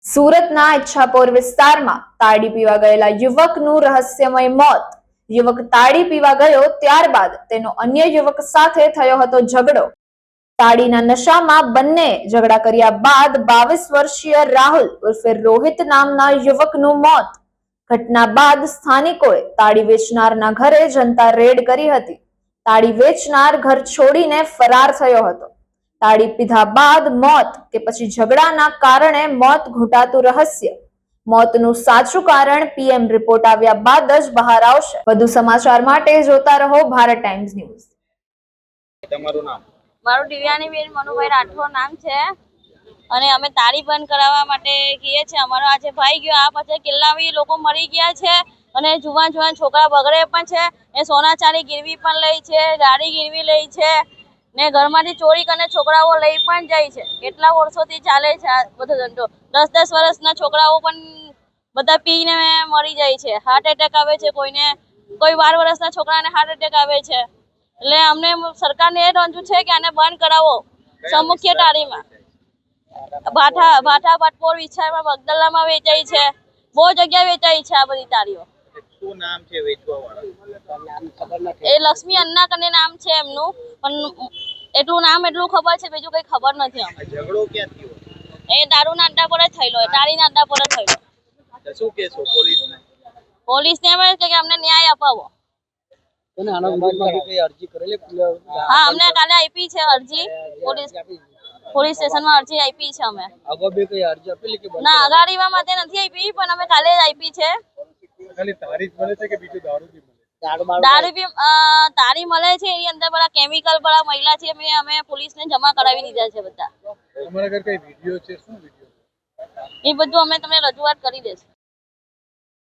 સુરતના ઈચ્છાપોર વિસ્તારમાં તાડી પીવા ગયેલા યુવકનું રહસ્યમય મોત। યુવક તાડી પીવા ગયો ત્યારબાદ તેનો અન્ય યુવક સાથે થયો હતો ઝઘડો। તાડીના નશામાં બંને ઝઘડા કર્યા બાદ 22 વર્ષીય રાહુલ ઉર્ફે રોહિત નામના યુવકનું મોત। ઘટના બાદ સ્થાનિકોએ તાડી વેચનારના ઘરે જનતા રેડ કરી હતી। તાડી વેચનાર ઘર છોડીને ફરાર થયો હતો। તાડી પીધા બાદ મોત કે પછી ઝઘડાના કારણે મોત ઘૂંટાતું રહસ્ય। મોતનું સાચું કારણ પીએમ રિપોર્ટ આવ્યા બાદ જ બહાર આવશે। વધુ સમાચાર માટે જોતા રહો ભારત ટાઈમ્સ ન્યૂઝ। તમારું નામ? મારું દિવ્યાનીબેન મનુભાઈ રાઠોડ નામ છે અને અમે તાળી બંધ કરાવવા માટે કહીએ છીએ। અમારો આજે ભાઈ ગયો, આ પછી કેટલા લોકો મરી ગયા છે અને જુવાન છોકરા બગડે પણ છે। એ સોના ચાંદી ગીરવી પણ લઈ છે, ગાડી ગીરવી લઈ છે ને ઘરમાંથી ચોરી કરીને છોકરાઓ લઈ પણ જાય છે। કેટલા વર્ષોથી ચાલે છે આ બધો ધંધો। 10-10 વર્ષના છોકરાઓ પણ બધા પીને મરી જાય છે। હાર્ટ એટેક આવે છે, કોઈ 12 વર્ષના છોકરાને હાર્ટ એટેક આવે છે। એટલે અમને સરકારને એ રંજુ છે કે આને બંધ કરાવો। સમુખ્ય તાળીમાં ભાઠા ભટપોર વિસ્તારમાં બગદલામાં વેચાય છે, બહુ જગ્યાએ વેચાય છે આ બધી તાળીઓ। શું નામ છે વેચવાવાળા? એ લક્ષ્મી અન્ના કરીને નામ છે એમનું, પણ એટલું ખબર છે, બીજું કઈ ખબર નથી અમને। ઝઘડો ક્યાં થયો? એ દારૂના અડ્ડા પર જ થયેલો, તાળીના અડ્ડા પર જ થયેલો। શું કહેશો પોલીસને? પોલીસને એમ જ કે અમને ન્યાય અપાવો। હા, અમને કાલે આપી છે અરજી, પોલીસ સ્ટેશનમાં અરજી આપી છે અમે। ના, અગાડીમાં માટે નથી આપી, પણ અમે કાલે જ આપી છે। તાળી મળે છે, એની અંદર બધા કેમિકલ બધા મહિલા છે, અમે પોલીસને જમા કરાવી દીધા છે બધા। તમારા ઘર કઈ વિડિયો છે? શું વિડિયો? એ બધું અમે તમને રજૂઆત કરી દેશું।